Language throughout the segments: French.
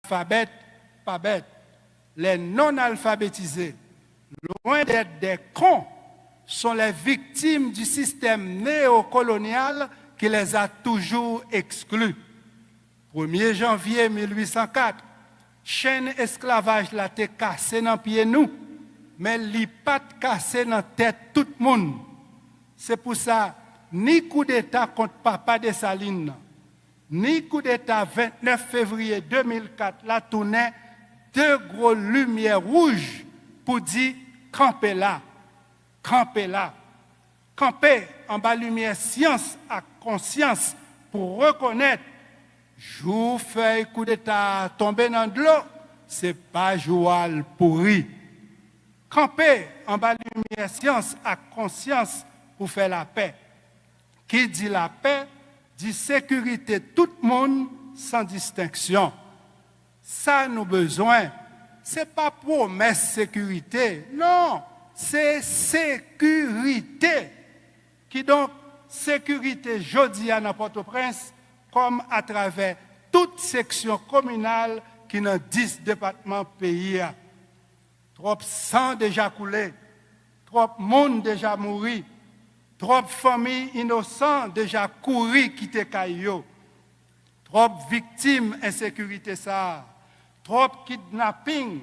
analphabètes, pas bêtes, les non-alphabétisés, loin d'être des cons, sont les victimes du système néocolonial qui les a toujours exclus. 1er janvier 1804, chaîne esclavage la te cassé dans pied nous, mais li pas cassé dans tête tout le monde. C'est pour ça, ni coup d'État contre Papa Dessalines, ni coup d'État 29 février 2004, la tournée, deux gros lumières rouges pour dire campez là, campez là. Camper en bas lumière science à conscience pour reconnaître jour feuille coup d'état tomber dans de l'eau, c'est pas joual pourri. Camper en bas lumière science à conscience pour faire la paix. Qui dit la paix dit sécurité tout le monde sans distinction. Ça nous besoin, c'est pas promesse sécurité, non, c'est sécurité. Qui donc sécurité jeudi à Port-au-Prince comme à travers toute section communale qui dans 10 départements pays. Trop sang déjà coulé, trop monde déjà mouru, trop familles innocentes déjà couru quitter Caillou, trop victimes insécurité ça, trop kidnapping,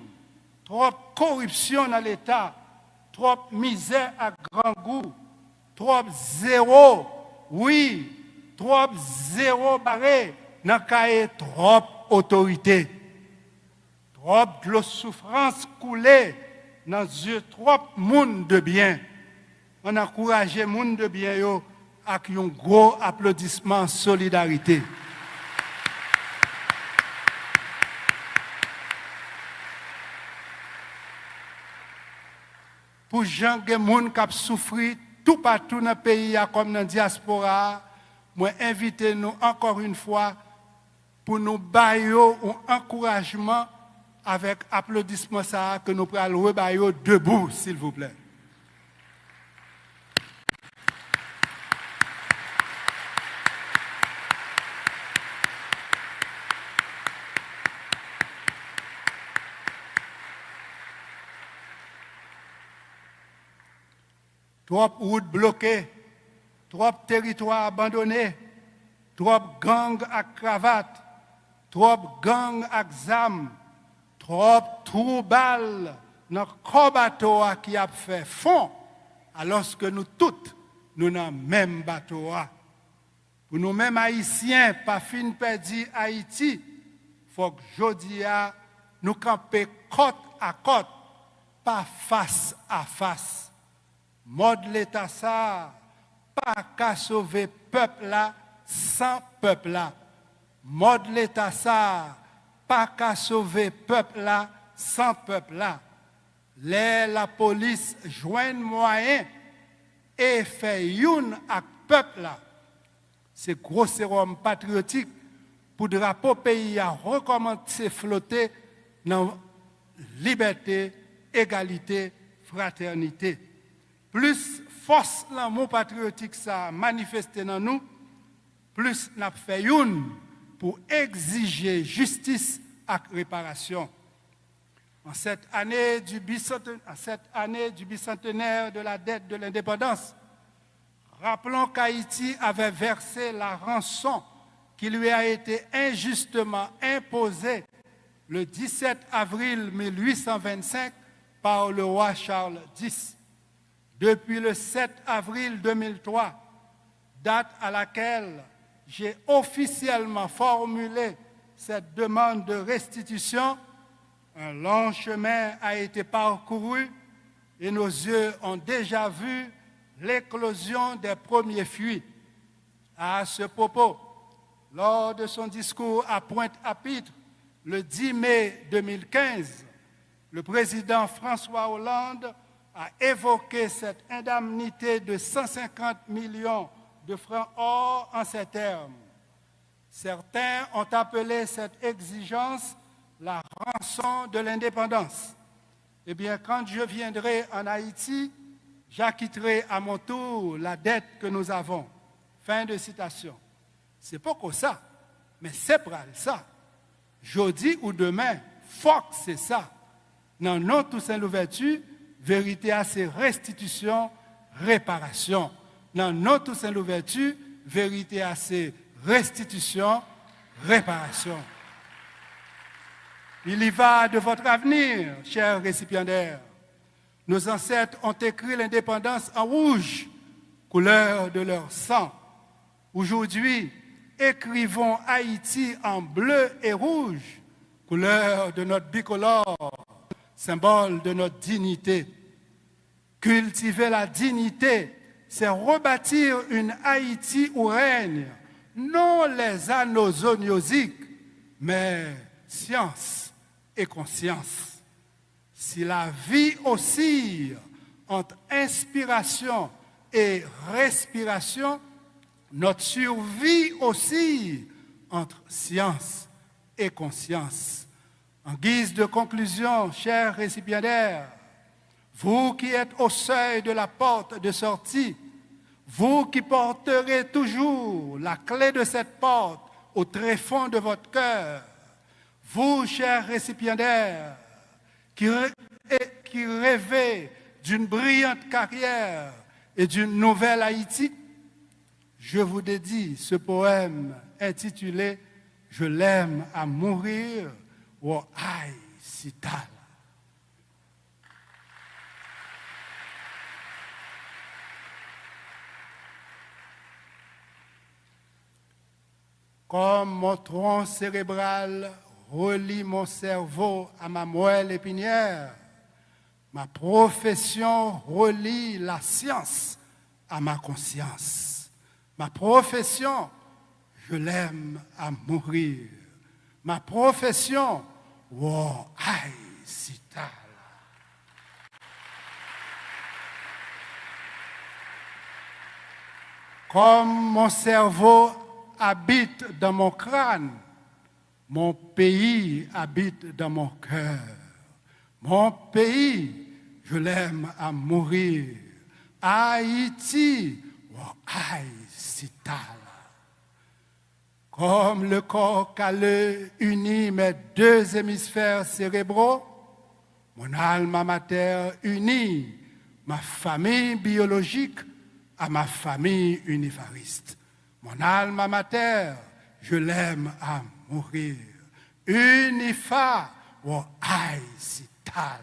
trop corruption dans l'État, trop misère à grand goût. Trop zéro, oui, trop zéro barré, dans cahier trop autorité. Trop de souffrance coulée dans yeux trop monde de bien. On encourage monde de bien yo avec un gros applaudissement solidarité. Pour gens qui ont souffert tout partout dans le pays comme dans la diaspora, moi invitez nous encore une fois pour nous bailler un encouragement avec applaudissement ça que nous pourrons rebailler debout s'il vous plaît. Trop routes bloquées, trop territoires abandonnés, trop gangs à cravate, trop gangs à zam, trop troubles dans le bateau qui a fait fond, alors que nous toutes, nous dans le même bateau. Pour nous-mêmes haïtiens, pas fin perdu Haïti, il faut que jodi nous camper côte à côte, pas face à face. Mode l'État ça, pas qu'à sauver peuple là sans peuple là. Mode l'État ça, pas qu'à sauver peuple là sans peuple là. La police joigne moyen et fait une avec peuple là. C'est gros sérum patriotique pour drapeau pays à recommencer flotter dans liberté, égalité, fraternité. Plus force l'amour patriotique ça manifesté dans nous, plus n'a fait une pour exiger justice et réparation. En cette année du bicentenaire de la dette de l'indépendance, rappelons qu'Haïti avait versé la rançon qui lui a été injustement imposée le 17 avril 1825 par le roi Charles X. Depuis le 7 avril 2003, date à laquelle j'ai officiellement formulé cette demande de restitution, un long chemin a été parcouru et nos yeux ont déjà vu l'éclosion des premiers fruits. À ce propos, lors de son discours à Pointe-à-Pitre, le 10 mai 2015, le président François Hollande a évoqué cette indemnité de 150 millions de francs or en ces termes. Certains ont appelé cette exigence la rançon de l'indépendance. Eh bien, quand je viendrai en Haïti, j'acquitterai à mon tour la dette que nous avons. Fin de citation. C'est pas que ça, mais c'est pour ça. jeudi ou demain, Fox, c'est ça. Dans non Toussaint l'ouverture, vérité à c'est restitution, réparation. Dans non Toussaint l'ouverture, vérité à c'est restitution, réparation. Il y va de votre avenir, chers récipiendaires. Nos ancêtres ont écrit l'indépendance en rouge, couleur de leur sang. Aujourd'hui, écrivons Haïti en bleu et rouge, couleur de notre bicolore, symbole de notre dignité. Cultiver la dignité, c'est rebâtir une Haïti où règne non les anneaux zoniosiques, mais science et conscience. Si la vie oscille entre inspiration et respiration, notre survie oscille entre science et conscience. En guise de conclusion, chers récipiendaires, vous qui êtes au seuil de la porte de sortie, vous qui porterez toujours la clé de cette porte au tréfonds de votre cœur, vous, chers récipiendaires, qui rêvez d'une brillante carrière et d'une nouvelle Haïti, je vous dédie ce poème intitulé « Je l'aime à mourir » ou « Aïe, Sital ». Comme mon tronc cérébral relie mon cerveau à ma moelle épinière, ma profession relie la science à ma conscience. Ma profession, je l'aime à mourir. Ma profession, wow, aïe, Sital. Comme mon cerveau habite dans mon crâne, mon pays habite dans mon cœur. Mon pays, je l'aime à mourir. Haïti, wow, aïe, Sital. Comme le corps calleux unit mes deux hémisphères cérébraux, mon alma mater unit ma famille biologique à ma famille univariste. Mon alma mater, je l'aime à mourir. Unifa, wo aïe, Sital.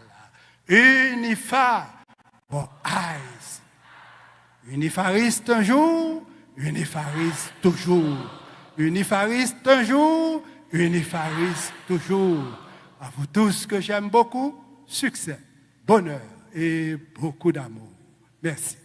Unifa, wo aïe. Unifariste un jour, unifariste toujours. Unifariste un jour, unifariste toujours. À vous tous que j'aime beaucoup, succès, bonheur et beaucoup d'amour. Merci.